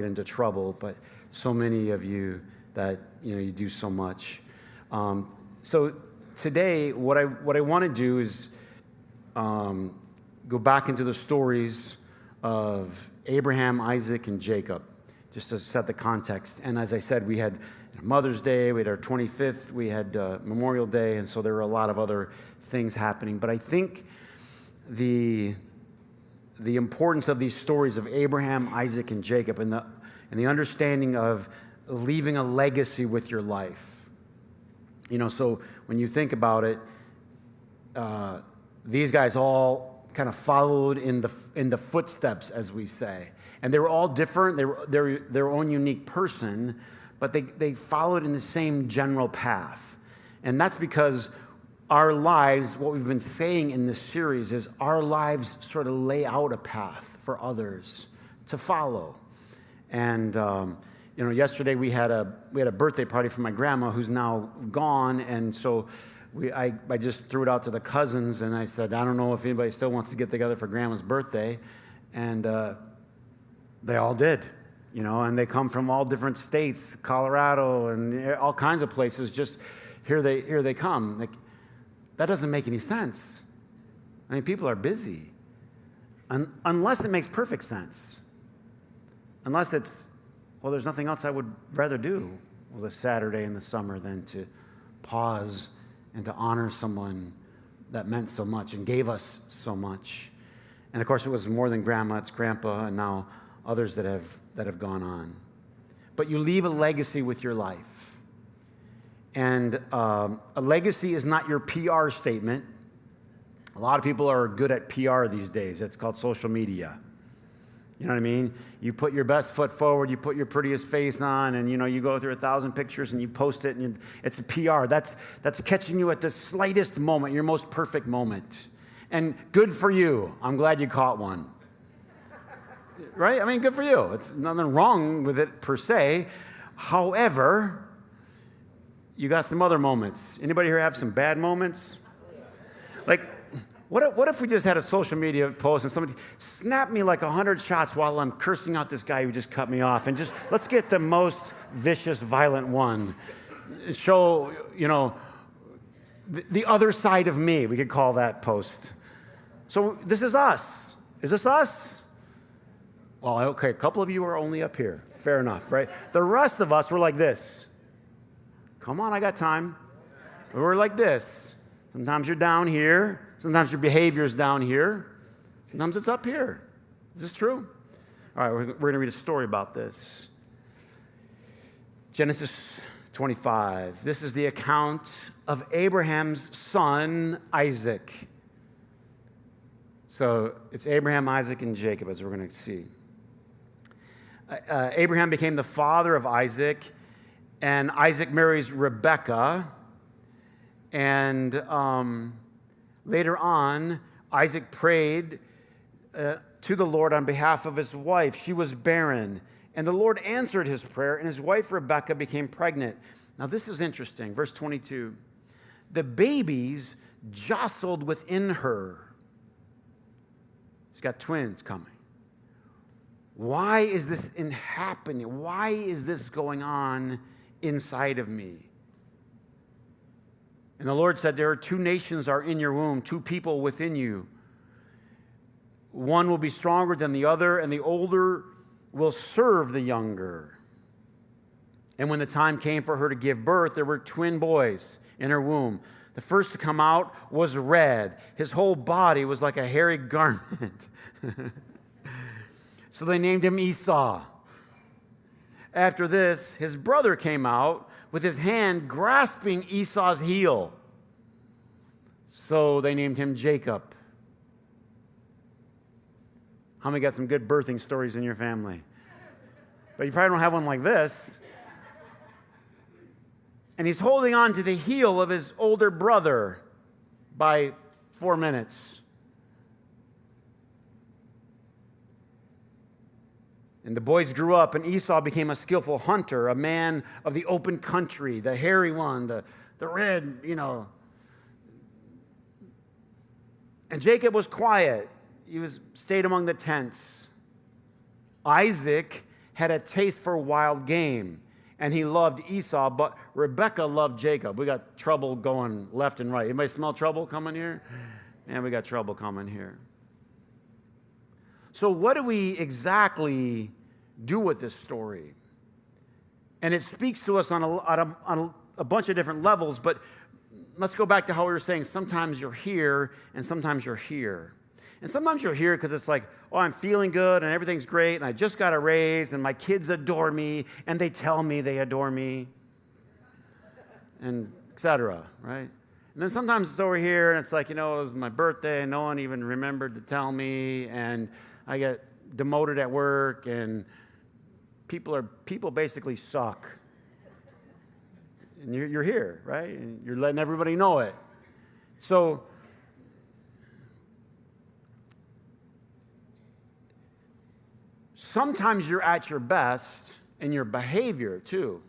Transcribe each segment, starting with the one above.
into trouble, but so many of you that you do so much. So today, what I want to do is go back into the stories of Abraham, Isaac, and Jacob, just to set the context. And as I said, we had Mother's Day, we had our 25th, we had Memorial Day, and so there were a lot of other things happening. But I think the importance of these stories of Abraham, Isaac, and Jacob, and the understanding of leaving a legacy with your life. So when you think about it, these guys all kind of followed in the footsteps, as we say, and they were all different. They're their own unique person, but they followed in the same general path, and that's because our lives, what we've been saying in this series is our lives sort of lay out a path for others to follow. And yesterday we had a birthday party for my grandma who's now gone, and so I just threw it out to the cousins, and I said, I don't know if anybody still wants to get together for grandma's birthday, and they all did, and they come from all different states, Colorado and all kinds of places. Just here they come. Like, that doesn't make any sense. I mean, people are busy, unless it makes perfect sense. Unless it's, well, there's nothing else I would rather do this Saturday in the summer than to pause and to honor someone that meant so much and gave us so much. And of course, it was more than grandma, it's grandpa, and now others that have gone on. But you leave a legacy with your life. And a legacy is not your PR statement. A lot of people are good at PR these days. It's called social media. You know what I mean? You put your best foot forward, you put your prettiest face on, and you go through 1,000 pictures and you post it, and it's a PR. That's catching you at the slightest moment, your most perfect moment. And good for you. I'm glad you caught one. Right? I mean, good for you. It's nothing wrong with it per se. However, you got some other moments. Anybody here have some bad moments? Like, what if we just had a social media post and somebody snapped me like 100 shots while I'm cursing out this guy who just cut me off, and just let's get the most vicious, violent one. Show, the other side of me, we could call that post. So this is us. Is this us? Well, okay, a couple of you are only up here. Fair enough, right? The rest of us, we're like this. Come on, I got time. We're like this. Sometimes you're down here. Sometimes your behavior's down here. Sometimes it's up here. Is this true? All right, we're going to read a story about this. Genesis 25. This is the account of Abraham's son, Isaac. So it's Abraham, Isaac, and Jacob, as we're going to see. Abraham became the father of Isaac, and Isaac marries Rebekah. And later on, Isaac prayed to the Lord on behalf of his wife. She was barren. And the Lord answered his prayer, and his wife Rebekah became pregnant. Now this is interesting. Verse 22. The babies jostled within her. She's got twins coming. Why is this happening? Why is this going on inside of me? And the Lord said, there are 2 nations are in your womb, 2 people within you. One will be stronger than the other, and the older will serve the younger. And when the time came for her to give birth, there were twin boys in her womb. The first to come out was red. His whole body was like a hairy garment. So they named him Esau. After this, his brother came out with his hand grasping Esau's heel. So they named him Jacob. How many got some good birthing stories in your family? But you probably don't have one like this. And he's holding on to the heel of his older brother by 4 minutes. And the boys grew up, and Esau became a skillful hunter, a man of the open country, the hairy one, the red, And Jacob was quiet. He stayed among the tents. Isaac had a taste for wild game, and he loved Esau, but Rebekah loved Jacob. We got trouble going left and right. Anybody smell trouble coming here? And we got trouble coming here. So what do we exactly do with this story? And it speaks to us on a bunch of different levels, but let's go back to how we were saying sometimes you're here and sometimes you're here. And sometimes you're here because it's like, oh, I'm feeling good and everything's great and I just got a raise and my kids adore me and they tell me they adore me, and et cetera, right? And then sometimes it's over here and it's like, it was my birthday and no one even remembered to tell me, and I get demoted at work and people basically suck. And you're here, right? And you're letting everybody know it. So sometimes you're at your best in your behavior too.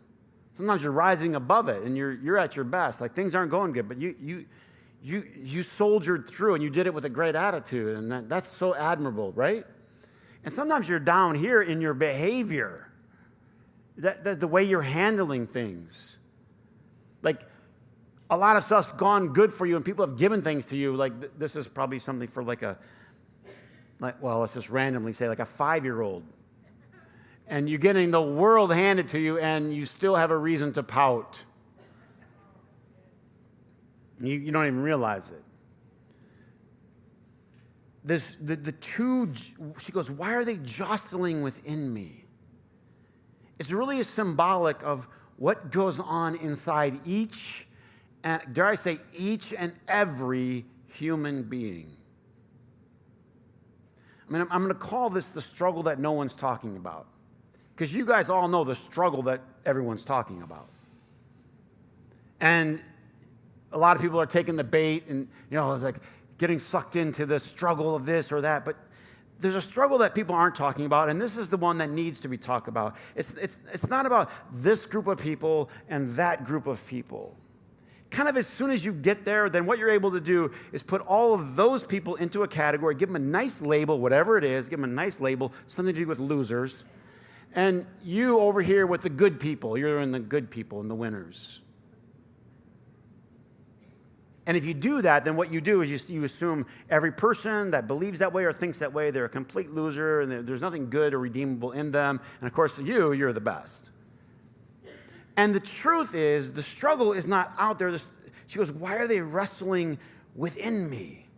Sometimes you're rising above it and you're at your best. Like things aren't going good, but you soldiered through and you did it with a great attitude, and that's so admirable, right? And sometimes you're down here in your behavior, the way you're handling things. Like a lot of stuff's gone good for you and people have given things to you. Like this is probably something for let's just randomly say like a 5-year-old. And you're getting the world handed to you and you still have a reason to pout. You don't even realize it. She goes, why are they jostling within me? It's really symbolic of what goes on inside each and every human being. I mean, I'm going to call this the struggle that no one's talking about, because you guys all know the struggle that everyone's talking about. And a lot of people are taking the bait and, it's like getting sucked into the struggle of this or that. But there's a struggle that people aren't talking about, and this is the one that needs to be talked about. It's not about this group of people and that group of people. Kind of as soon as you get there, then what you're able to do is put all of those people into a category, give them a nice label, whatever it is, give them a nice label, something to do with losers. And you over here with the good people, you're in the good people and the winners. And if you do that, then what you do is you assume every person that believes that way or thinks that way, they're a complete loser and there's nothing good or redeemable in them. And of course, you're the best. And the truth is, the struggle is not out there. She goes, why are they wrestling within me?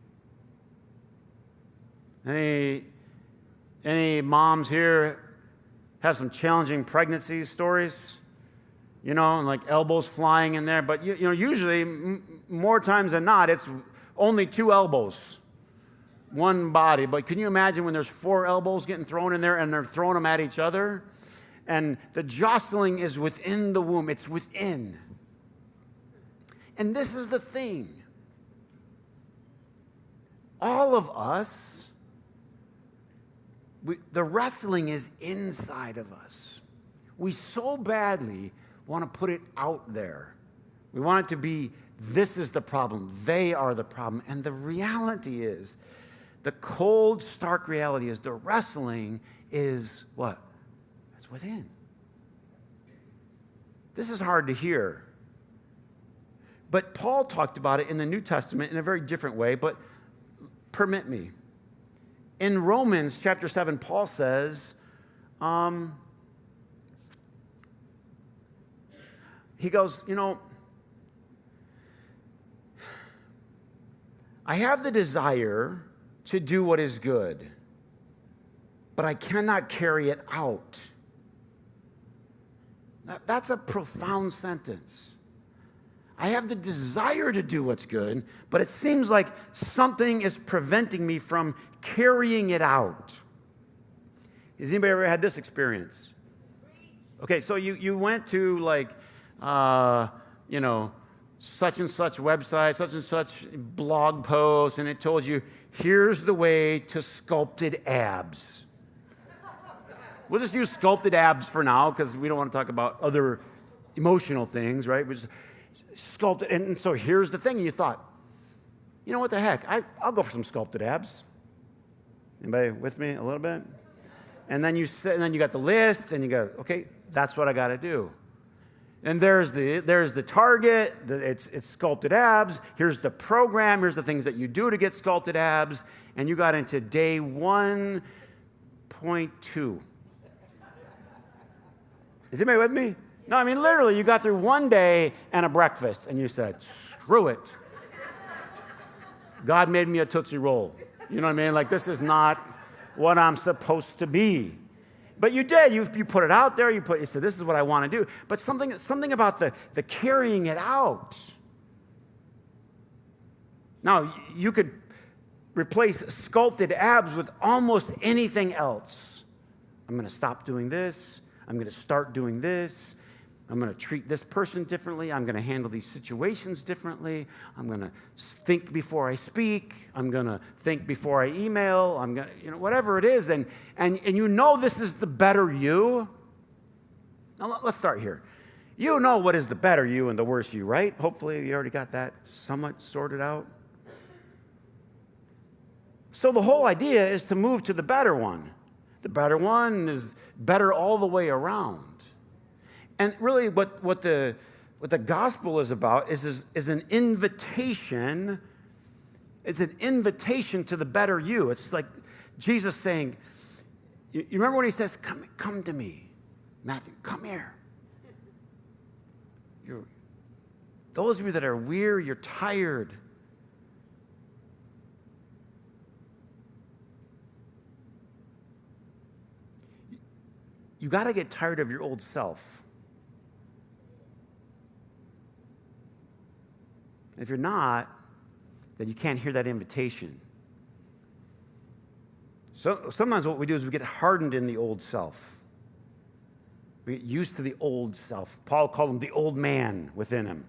Any moms here have some challenging pregnancy stories? Like elbows flying in there. But, usually, more times than not, it's only 2 elbows, one body. But can you imagine when there's 4 elbows getting thrown in there and they're throwing them at each other? And the jostling is within the womb. It's within. And this is the thing. All of us, the wrestling is inside of us. We so badly want to put it out there. We want it to be, this is the problem. They are the problem. And the reality is, the cold, stark reality is the wrestling is what? It's within. This is hard to hear. But Paul talked about it in the New Testament in a very different way, but permit me. In Romans chapter 7, Paul says, he goes, I have the desire to do what is good, but I cannot carry it out. Now, that's a profound sentence. I have the desire to do what's good, but it seems like something is preventing me from carrying it out. Has anybody ever had this experience? Okay, so you went to such and such website, such and such blog post, and it told you, here's the way to sculpted abs. We'll just use sculpted abs for now because we don't want to talk about other emotional things, right? We just sculpted, and so here's the thing. And you thought, what the heck? I'll go for some sculpted abs. Anybody with me a little bit? And then you sit, and then you got the list, and you go, okay, that's what I got to do. And there's the target, it's sculpted abs. Here's the program. Here's the things that you do to get sculpted abs. And you got into day 1.2. Is anybody with me? No, I mean, literally, you got through one day and a breakfast, and you said, screw it. God made me a Tootsie Roll. You know what I mean? Like, this is not what I'm supposed to be. But you did. You put it out there. You said, this is what I want to do. But something about the carrying it out. Now, you could replace sculpted abs with almost anything else. I'm going to stop doing this. I'm going to start doing this. I'm going to treat this person differently. I'm going to handle these situations differently. I'm going to think before I speak. I'm going to think before I email. I'm going to, whatever it is. And you know this is the better you. Now, let's start here. You know what is the better you and the worse you, right? Hopefully you already got that somewhat sorted out. So the whole idea is to move to the better one. The better one is better all the way around. And really what the gospel is about is an invitation. It's an invitation to the better you. It's like Jesus saying, you remember when he says, come to me, Matthew, come here. Those of you that are weary, you're tired. You got to get tired of your old self. If you're not, then you can't hear that invitation. So sometimes what we do is we get hardened in the old self. We get used to the old self. Paul called him the old man within him.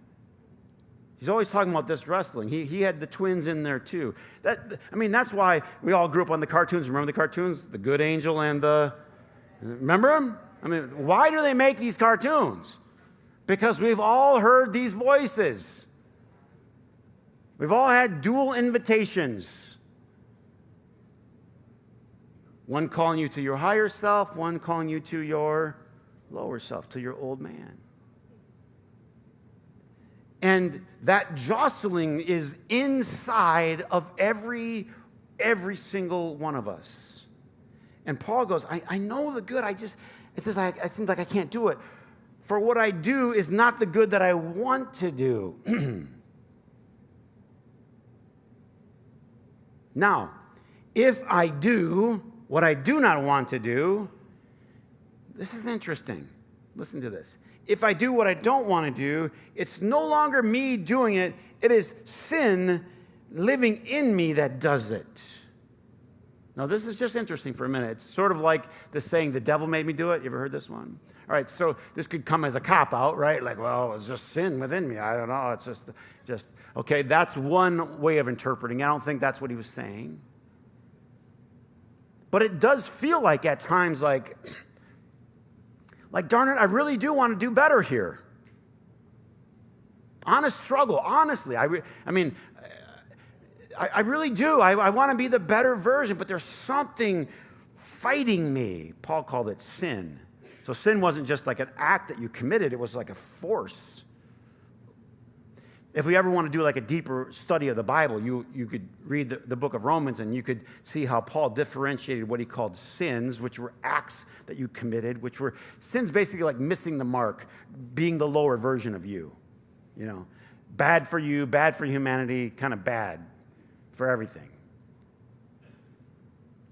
He's always talking about this wrestling. He had the twins in there too. That's why we all grew up on the cartoons. Remember the cartoons? The Good Angel and remember them? Why do they make these cartoons? Because we've all heard these voices. We've all had dual invitations. One calling you to your higher self, one calling you to your lower self, to your old man. And that jostling is inside of every single one of us. And Paul goes, I know the good, it seems like I can't do it. For what I do is not the good that I want to do. Now, if I do what I do not want to do, this is interesting. Listen to this. If I do what I don't want to do, it's no longer me doing it. It is sin living in me that does it. Now, this is just interesting for a minute. It's sort of like the saying, the devil made me do it. You ever heard this one? All right, so this could come as a cop-out, right? Like, well, it's just sin within me. I don't know. It's just okay, that's one way of interpreting it. I don't think that's what he was saying. But it does feel like at times like darn it, I really do want to do better here. Honest struggle, honestly. I really do. I want to be the better version, but there's something fighting me. Paul called it sin. So sin wasn't just like an act that you committed. It was like a force. If we ever want to do like a deeper study of the Bible, you could read the book of Romans and you could see how Paul differentiated what he called sins, which were acts that you committed, which were sins basically like missing the mark, being the lower version of you. Bad for you, bad for humanity, kind of bad for everything.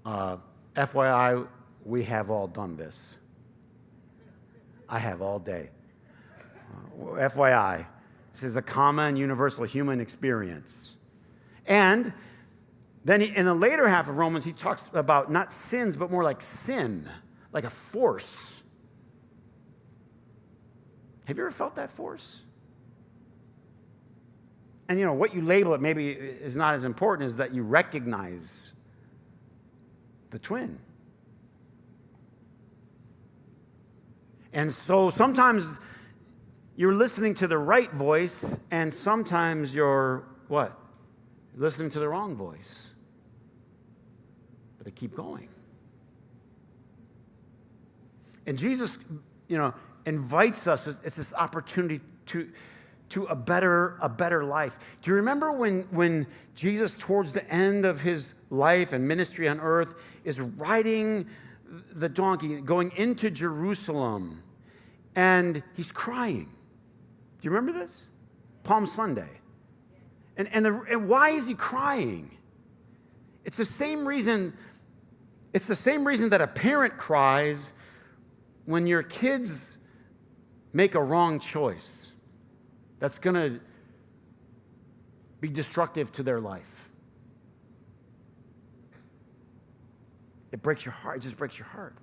FYI, we have all done this. I have all day. FYI, this is a common, universal human experience. And then in the later half of Romans, he talks about not sins, but more like sin, like a force. Have you ever felt that force? And what you label it maybe is not as important as that you recognize the twin. And so sometimes you're listening to the right voice, and sometimes you're what? Listening to the wrong voice. But they keep going. And Jesus, invites us. It's this opportunity to a better life. Do you remember when Jesus, towards the end of his life and ministry on earth, is riding the donkey, going into Jerusalem, and he's crying? Do you remember this? Palm Sunday. And why is he crying? It's the same reason that a parent cries when your kids make a wrong choice that's going to be destructive to their life. It breaks your heart. It just breaks your heart.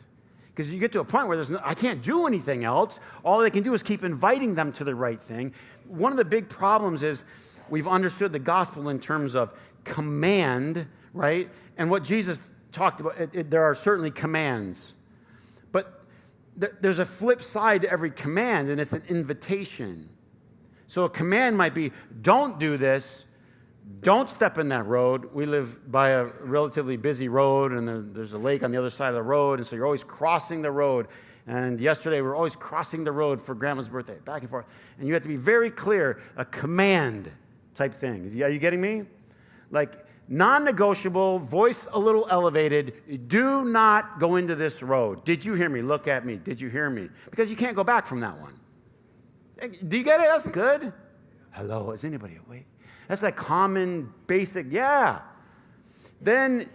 Because you get to a point where I can't do anything else. All they can do is keep inviting them to the right thing. One of the big problems is we've understood the gospel in terms of command, right? And what Jesus talked about, there are certainly commands. But there's a flip side to every command, and it's an invitation. So a command might be, don't do this. Don't step in that road. We live by a relatively busy road, and there's a lake on the other side of the road, and so you're always crossing the road. And yesterday, we were always crossing the road for Grandma's birthday, back and forth. And you have to be very clear, a command type thing. Are you getting me? Like, non-negotiable, voice a little elevated, do not go into this road. Did you hear me? Look at me. Did you hear me? Because you can't go back from that one. Do you get it? That's good. Hello, is anybody awake? That's like common, basic, yeah. Then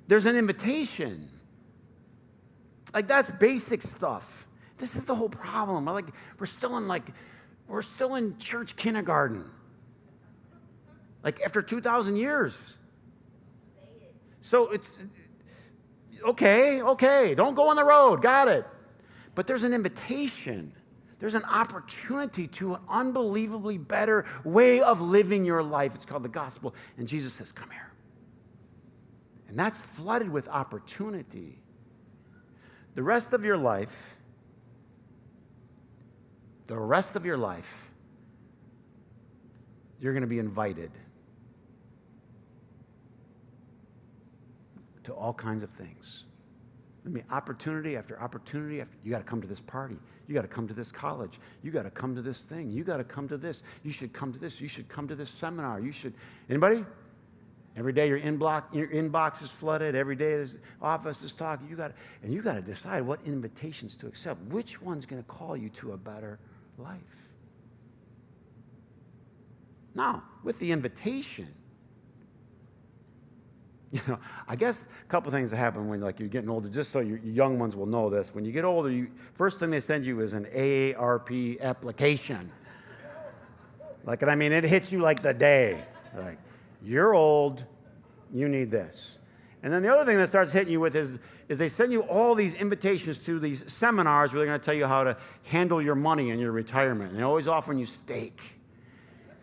there's an invitation. Like, that's basic stuff. This is the whole problem. We're still in church kindergarten. Like, after 2,000 years. So it's, okay, don't go on the road, got it. But there's an invitation. There's an opportunity to an unbelievably better way of living your life. It's called the gospel. And Jesus says, come here. And that's flooded with opportunity. The rest of your life, you're going to be invited to all kinds of things. I mean, opportunity after opportunity after. You got to come to this party. You got to come to this college. You got to come to this thing. You got to come to this. You should come to this. You should come to this seminar. You should. Anybody? Every day your inbox is flooded. Every day this office is talking. You got to decide what invitations to accept. Which one's going to call you to a better life? Now, with the invitation, I guess a couple things that happen when you're getting older, just so your young ones will know this. When you get older, first thing they send you is an AARP application. It hits you like the day. Like, you're old, you need this. And then the other thing that starts hitting you with is they send you all these invitations to these seminars where they're going to tell you how to handle your money in your retirement. And they're always offering you steak.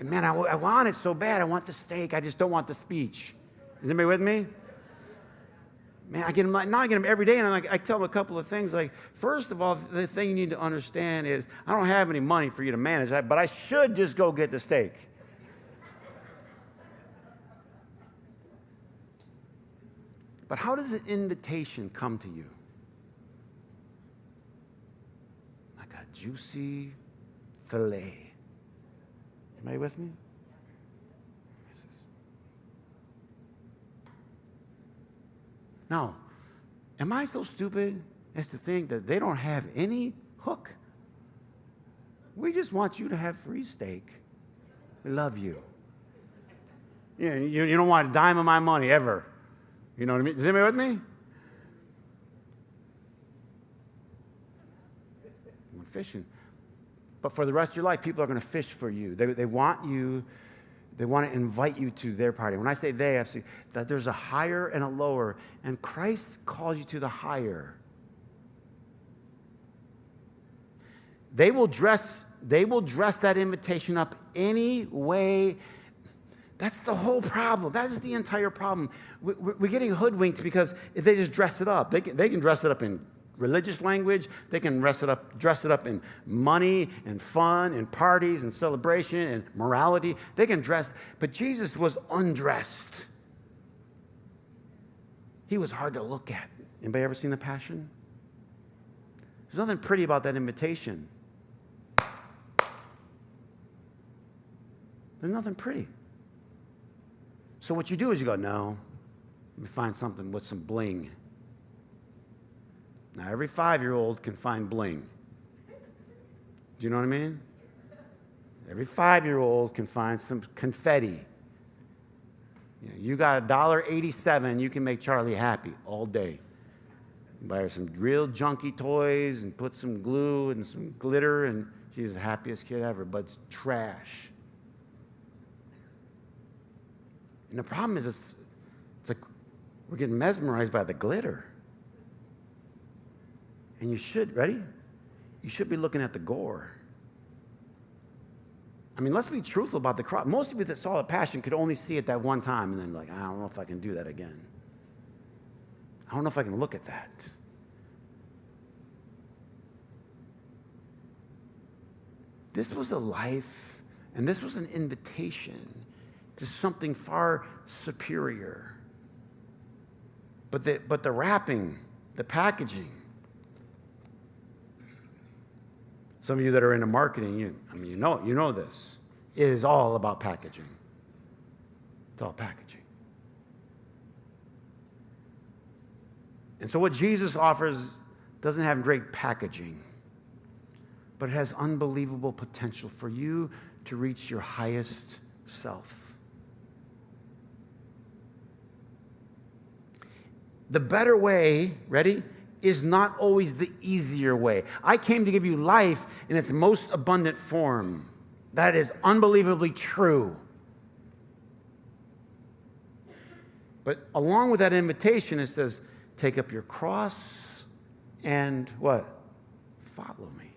And man, I want it so bad. I want the steak. I just don't want the speech. Is anybody with me? Man, I get them every day, and I tell them a couple of things. Like, first of all, the thing you need to understand is I don't have any money for you to manage that, but I should just go get the steak. But how does an invitation come to you? Like a juicy filet. Anybody with me? Now, am I so stupid as to think that they don't have any hook? We just want you to have free steak. We love you. You don't want a dime of my money ever. You know what I mean? Is anybody with me? I'm fishing. But for the rest of your life, people are going to fish for you. They want you. They want to invite you to their party. When I say they, I say that there's a higher and a lower, and Christ calls you to the higher. They will dress that invitation up any way. That's the whole problem. That is the entire problem. We're getting hoodwinked because if they just dress it up. They can dress it up in religious language. They can dress it up in money and fun and parties and celebration and morality. They can dress, but Jesus was undressed. He was hard to look at. Anybody ever seen The Passion? There's nothing pretty about that invitation. There's nothing pretty. So what you do is you go, no, let me find something with some bling. Now, every 5-year-old can find bling. Do you know what I mean? Every 5-year-old can find some confetti. You got $1.87, you can make Charlie happy all day. You buy her some real junky toys and put some glue and some glitter, and she's the happiest kid ever, but it's trash. And the problem is, it's like we're getting mesmerized by the glitter. And you should, ready? You should be looking at the gore. I mean, let's be truthful about the cross. Most people that saw the Passion could only see it that one time, and then like, I don't know if I can do that again. I don't know if I can look at that. This was a life, and this was an invitation to something far superior. But the wrapping, the packaging. Some of you that are into marketing, you know this. It is all about packaging. It's all packaging. And so what Jesus offers doesn't have great packaging, but it has unbelievable potential for you to reach your highest self. The better way, ready, is not always the easier way. I came to give you life in its most abundant form. That is unbelievably true. But along with that invitation, it says, take up your cross and what? Follow me.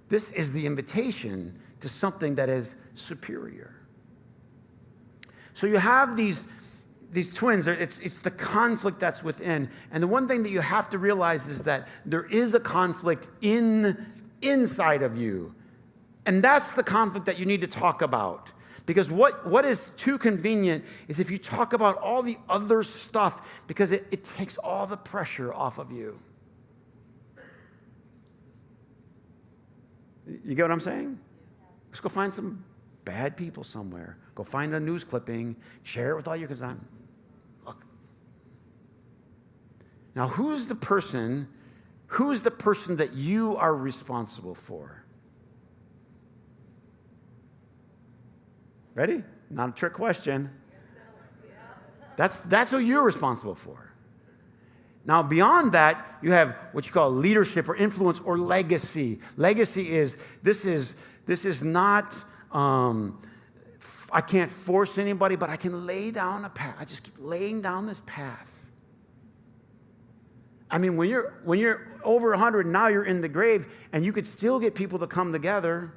This is the invitation to something that is superior. So you have these twins, it's the conflict that's within. And the one thing that you have to realize is that there is a conflict inside of you. And that's the conflict that you need to talk about. Because what is too convenient is if you talk about all the other stuff, because it takes all the pressure off of you. You get what I'm saying? Let's go find some bad people somewhere. Go find a news clipping, share it with all your, because look. Now, who's the person that you are responsible for? Ready? Not a trick question. That's who you're responsible for. Now, beyond that, you have what you call leadership or influence or legacy. Legacy is, this is not, I can't force anybody, but I can lay down a path. I just keep laying down this path. I mean, when you're over 100, now you're in the grave, and you could still get people to come together.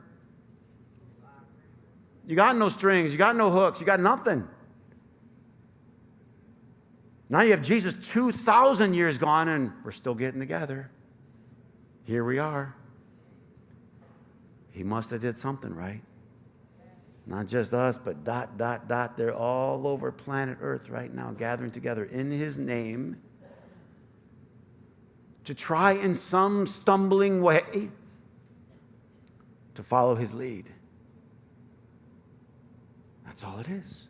You got no strings, you got no hooks, you got nothing. Now you have Jesus 2,000 years gone, and we're still getting together. Here we are. He must have did something right. Not just us, but ... They're all over planet Earth right now, gathering together in His name to try in some stumbling way to follow His lead. That's all it is.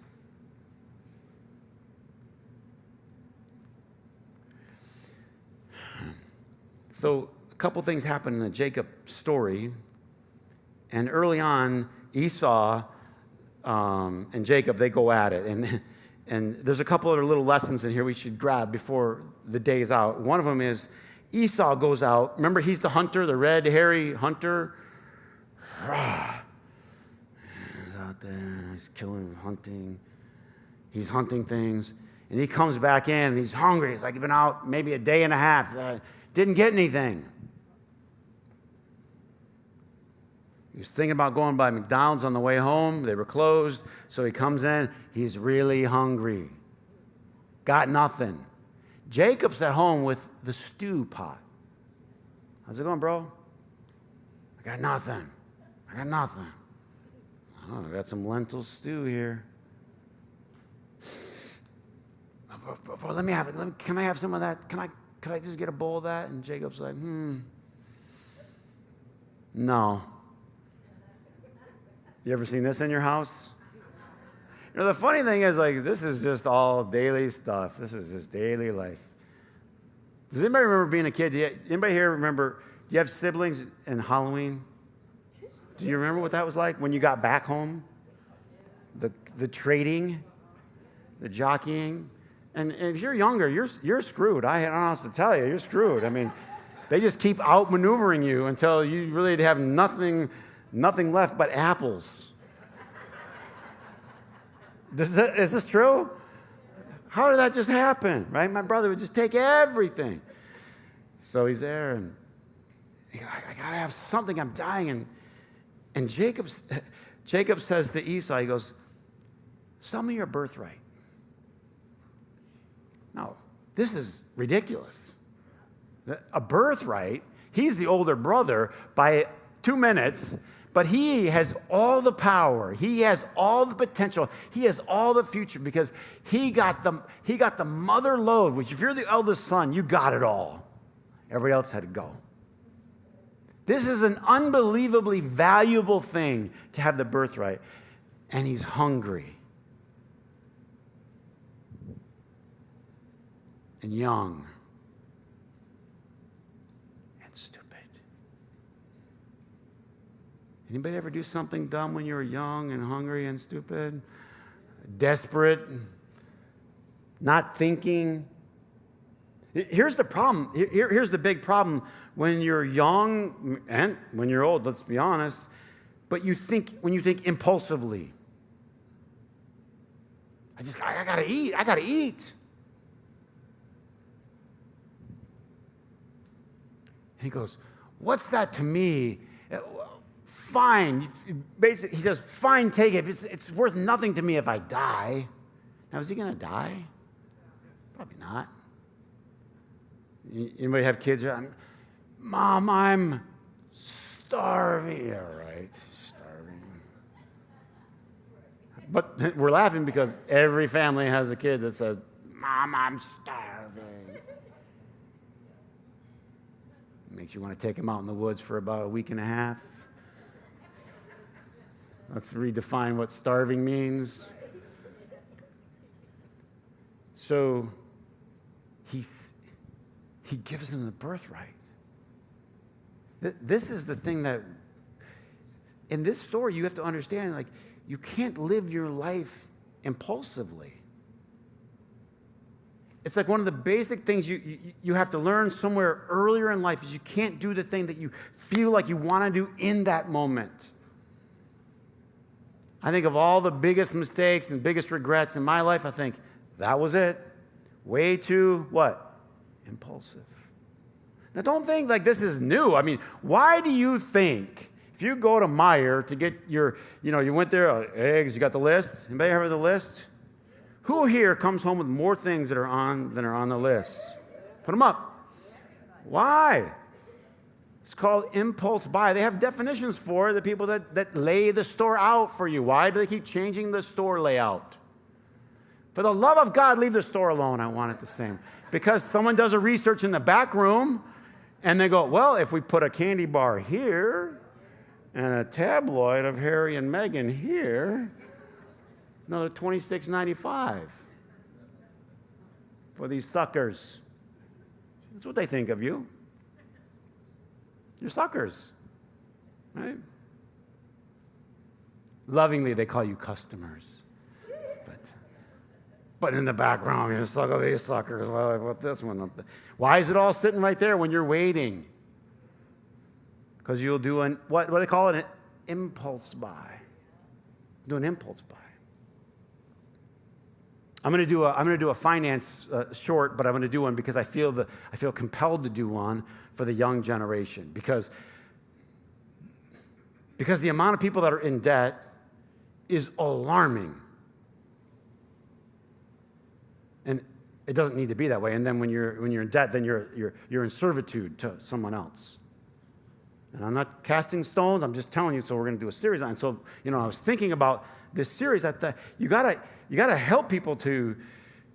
So a couple things happen in the Jacob story. And early on, Esau and Jacob, they go at it. And there's a couple other little lessons in here we should grab before the day is out. One of them is Esau goes out. Remember, he's the hunter, the red, hairy hunter. He's out there, he's killing, hunting. He's hunting things. And he comes back in, and he's hungry. He's like, he's been out maybe a day and a half. Didn't get anything. He was thinking about going by McDonald's on the way home. They were closed. So he comes in. He's really hungry. Got nothing. Jacob's at home with the stew pot. How's it going, bro? I got nothing. Oh, I got some lentil stew here. Bro, let me have it. Can I have some of that? Can could I just get a bowl of that? And Jacob's like, no. You ever seen this in your house? You know, the funny thing is, like, this is just all daily stuff. This is just daily life. Does anybody remember being a kid? Anybody here remember, do you have siblings in Halloween? Do you remember what that was like when you got back home? The trading, the jockeying. And if you're younger, you're screwed. I don't know what to tell you. You're screwed. I mean, they just keep outmaneuvering you until you really have nothing left but apples. Is this true? How did that just happen, right? My brother would just take everything. So he's there, and he goes, I got to have something. I'm dying. And Jacob says to Esau, he goes, sell me your birthright. No, this is ridiculous. A birthright, he's the older brother by 2 minutes, but he has all the power. He has all the potential. He has all the future because he got the mother lode, which if you're the eldest son, you got it all. Everybody else had to go. This is an unbelievably valuable thing to have the birthright. And he's hungry. And young. And stupid. Anybody ever do something dumb when you were young and hungry and stupid? Desperate? Not thinking? Here's the problem. Here's the big problem. When you're young and when you're old, let's be honest, but when you think impulsively. I gotta eat. And he goes, what's that to me? Fine. Basically, he says, fine, take it. It's worth nothing to me if I die. Now, is he going to die? Probably not. Anybody have kids? Mom, I'm starving. Yeah, right, starving. But we're laughing because every family has a kid that says, Mom, I'm starving. Makes you want to take him out in the woods for about a week and a half. Let's redefine what starving means. So he gives them the birthright. This is the thing that, in this story, you have to understand, like, you can't live your life impulsively. It's like one of the basic things you have to learn somewhere earlier in life is you can't do the thing that you feel like you want to do in that moment. I think of all the biggest mistakes and biggest regrets in my life, I think, that was it. Way too, what? Impulsive. Now, don't think like this is new. I mean, why do you think, if you go to Meijer to get your, you went there, eggs, you got the list? Anybody have the list? Who here comes home with more things than are on the list? Put them up. Why? It's called impulse buy. They have definitions for the people that lay the store out for you. Why do they keep changing the store layout? For the love of God, leave the store alone. I want it the same. Because someone does a research in the back room, and they go, well, if we put a candy bar here, and a tabloid of Harry and Meghan here, another $26.95 for these suckers. That's what they think of you. You're suckers, right? Lovingly, they call you customers. But in the background, you suck, these suckers. Well, I put this one up there. Why is it all sitting right there when you're waiting? Because you'll do what do they call it? An impulse buy. Do an impulse buy. I'm going to do a finance short, but I'm going to do one because I feel compelled to do one for the young generation because the amount of people that are in debt is alarming. And it doesn't need to be that way. And then when you're in debt, then you're in servitude to someone else. And I'm not casting stones. I'm just telling you. So we're going to do a series on. So I was thinking about this series. I thought you gotta help people to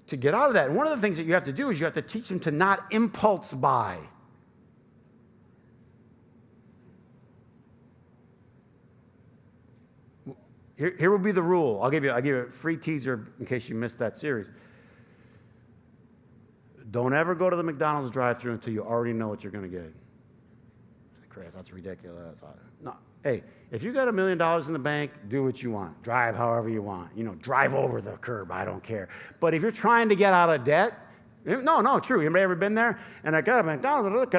to get out of that. And one of the things that you have to do is you have to teach them to not impulse buy. Here will be the rule. I'll give you a free teaser in case you missed that series. Don't ever go to the McDonald's drive-thru until you already know what you're going to get. Chris, that's ridiculous. No. Hey, if you got $1 million in the bank, do what you want. Drive however you want. Drive over the curb. I don't care. But if you're trying to get out of debt, no, true. Anybody ever been there? And I got McDonald's,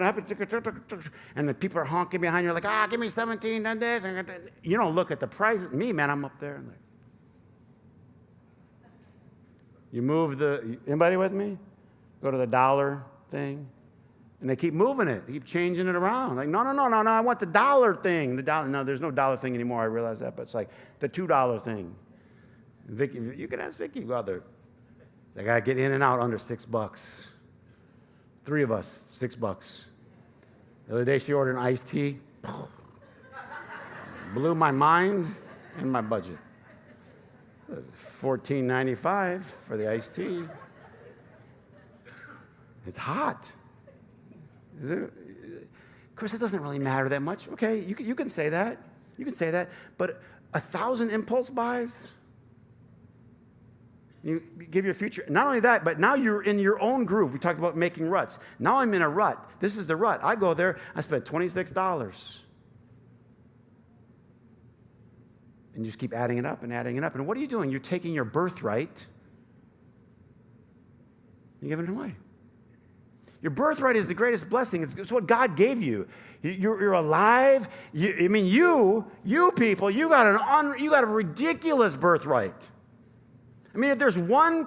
and the people are honking behind you like, give me 17 and this. You don't look at the price. Me, man, I'm up there. And you move anybody with me? Go to the dollar thing. And they keep moving it. They keep changing it around. Like, no, I want the dollar thing. No, there's no dollar thing anymore. I realize that. But it's like the $2 thing. Vicky, you can ask Vicky. Go out there. They got to get in and out under $6. 3 of us, $6. The other day she ordered an iced tea. Blew my mind and my budget. $14.95 for the iced tea. It's hot. Of course, it doesn't really matter that much. Okay, you can say that. You can say that. But 1,000 impulse buys? You give your future. Not only that, but now you're in your own group. We talked about making ruts. Now I'm in a rut. This is the rut. I go there. I spend $26. And you just keep adding it up and adding it up. And what are you doing? You're taking your birthright. You're giving it away. Your birthright is the greatest blessing. It's what God gave you. You're alive. You people, you got a ridiculous birthright. I mean, if there's one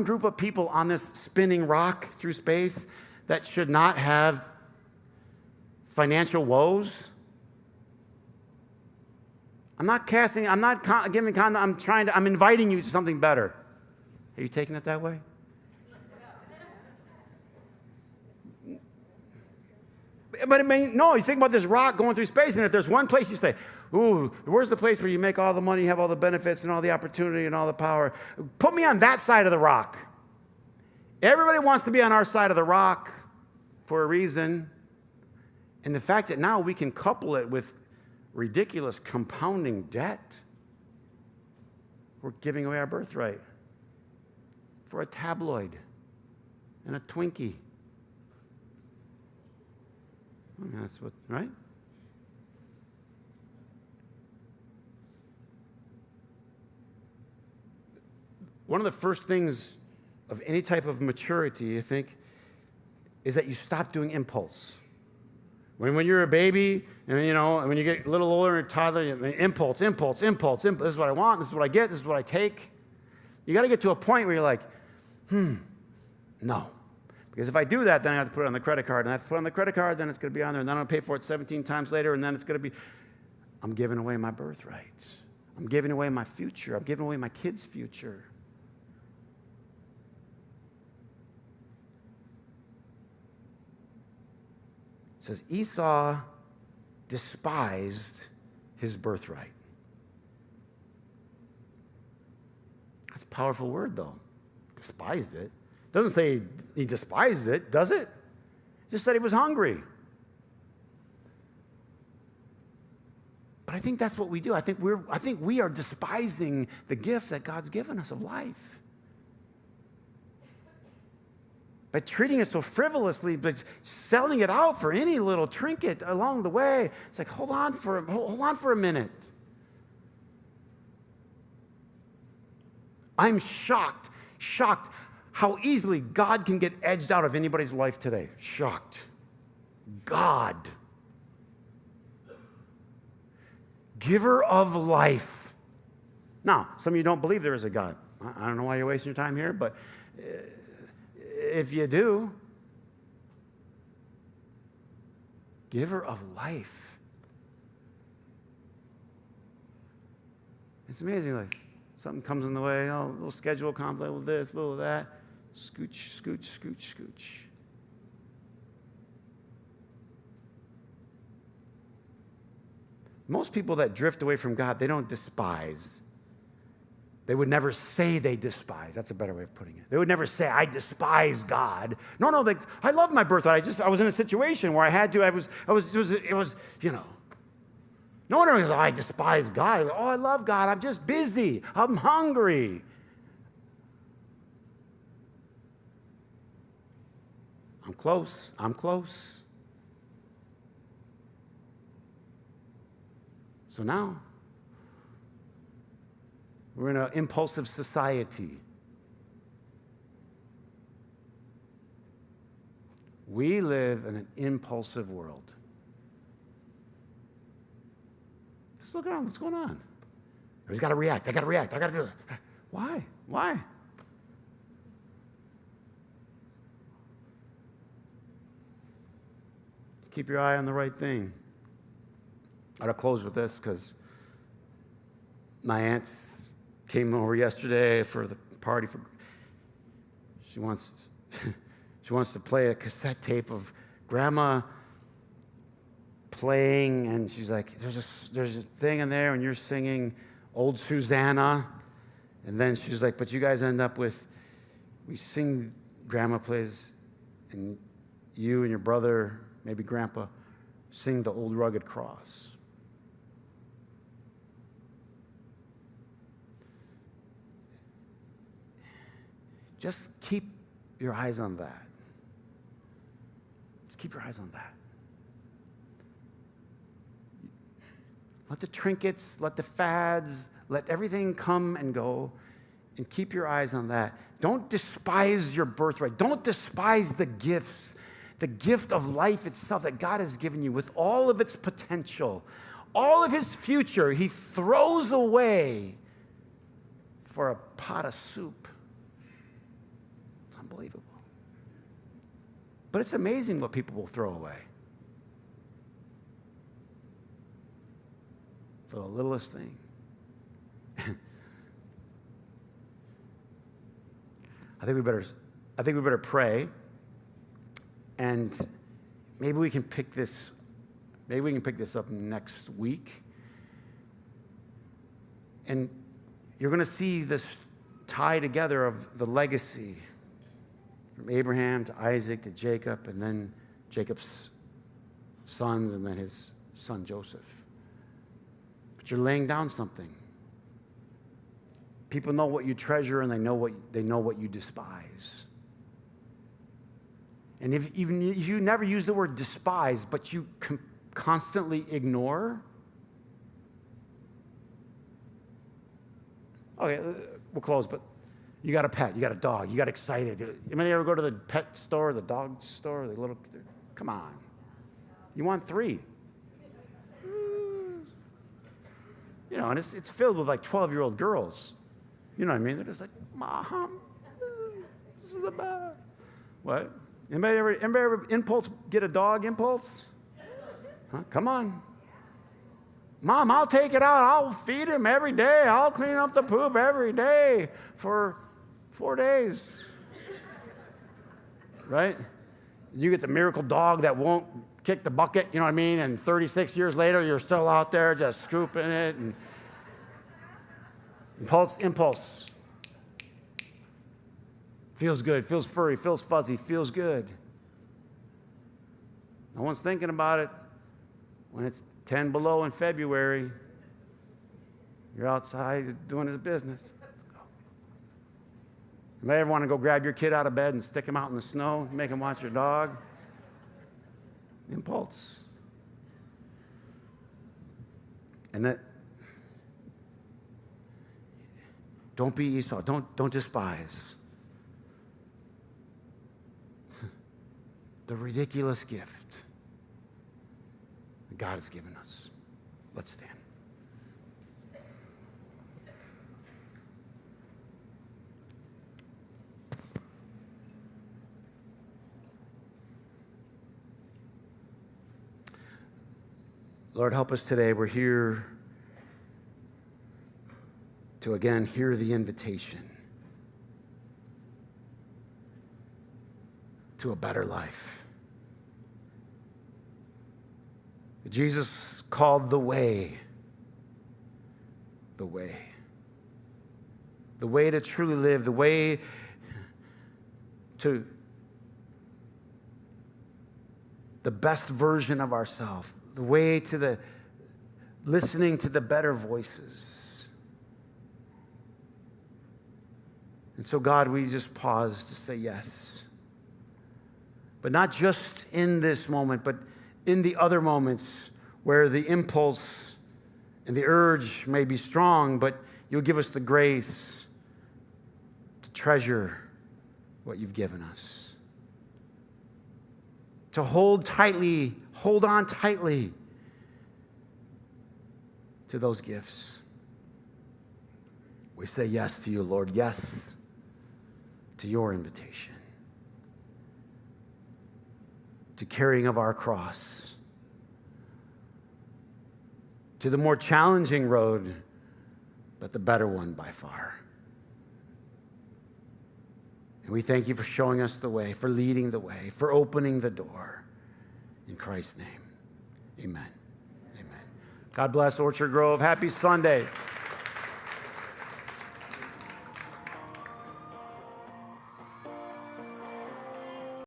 group of people on this spinning rock through space that should not have financial woes, I'm inviting you to something better. Are you taking it that way? But you think about this rock going through space, and if there's one place you say, ooh, where's the place where you make all the money, have all the benefits and all the opportunity and all the power? Put me on that side of the rock. Everybody wants to be on our side of the rock for a reason. And the fact that now we can couple it with ridiculous compounding debt, we're giving away our birthright for a tabloid and a Twinkie. I mean, that's what, right? One of the first things of any type of maturity, I think, is that you stop doing impulse. When you're a baby, and when you get a little older and a toddler, impulse. This is what I want. This is what I get. This is what I take. You got to get to a point where you're like, no. Because if I do that, then I have to put it on the credit card. And I have to put it on the credit card, then it's going to be on there. And then I'm going to pay for it 17 times later. And then it's going to be, I'm giving away my birthright. I'm giving away my future. I'm giving away my kids' future. It says Esau despised his birthright. That's a powerful word, though. Despised it. Doesn't say he despised it, does it? It just said he was hungry. But I think that's what we do. I think we are despising the gift that God's given us of life. By treating it so frivolously, but selling it out for any little trinket along the way. It's like, hold on for a minute. I'm shocked how easily God can get edged out of anybody's life today. Shocked. God. Giver of life. Now, some of you don't believe there is a God. I don't know why you're wasting your time here, but if you do, giver of life. It's amazing. Like something comes in the way, a little schedule conflict with this, a little of that. Scooch, scooch, scooch, scooch. Most people that drift away from God, they don't despise They would never say they despise. That's a better way of putting it. They would never say, I despise God. No, I love my birthright. I was in a situation where I had to, it was, No one ever goes, I despise God. Oh, I love God. I'm just busy. I'm hungry. I'm close. So now, we're in an impulsive society. We live in an impulsive world. Just look around. What's going on? Everybody's got to react. I got to do it. Why? Keep your eye on the right thing. I'll close with this because my aunts came over yesterday for the party. She wants to play a cassette tape of Grandma playing, and she's like, there's a thing in there, and you're singing Old Susanna, and then she's like, but you guys end up with, we sing, Grandma plays, and you and your brother, maybe Grandpa, sing the Old Rugged Cross. Just keep your eyes on that. Just keep your eyes on that. Let the trinkets, let the fads, let everything come and go, and keep your eyes on that. Don't despise your birthright. Don't despise the gifts, the gift of life itself that God has given you with all of its potential, all of his future. He throws away for a pot of soup. It's unbelievable. But it's amazing what people will throw away for the littlest thing. I think we better pray, and maybe we can pick this up next week. And you're going to see this tie together of the legacy from Abraham to Isaac to Jacob, and then Jacob's sons, and then his son Joseph. But you're laying down something. People know what you treasure, and they know what you despise. And if you never use the word despise, but you constantly ignore, okay, we'll close, but you got a pet, you got a dog, you got excited. Anybody ever go to the pet store, the dog store, come on. You want 3. And it's filled with like 12-year-old girls. You know what I mean? They're just like, Mom, this is the best. What? Anybody ever impulse get a dog impulse? Huh? Come on. Mom, I'll take it out. I'll feed him every day. I'll clean up the poop every day for 4 days. Right? You get the miracle dog that won't kick the bucket, you know what I mean? And 36 years later, you're still out there just scooping it. And impulse. Feels good, feels furry, feels fuzzy, feels good. No one's thinking about it when it's 10 below in February. You're outside doing his business. Let's go. You may ever want to go grab your kid out of bed and stick him out in the snow, make him watch your dog. Impulse. And that, don't be Esau. Don't despise the ridiculous gift that God has given us. Let's stand. Lord, help us today. We're here to again hear the invitation to a better life. Jesus called the way. the way to truly live, the way to the best version of ourselves, the way to the listening to the better voices. And so, God, we just pause to say yes. But not just in this moment, but in the other moments where the impulse and the urge may be strong, but you'll give us the grace to treasure what you've given us. To hold on tightly to those gifts. We say yes to you, Lord. Yes to your invitation. To carrying of our cross. To the more challenging road, but the better one by far. And we thank you for showing us the way, for leading the way, for opening the door. In Christ's name, amen. Amen. God bless Orchard Grove. Happy Sunday.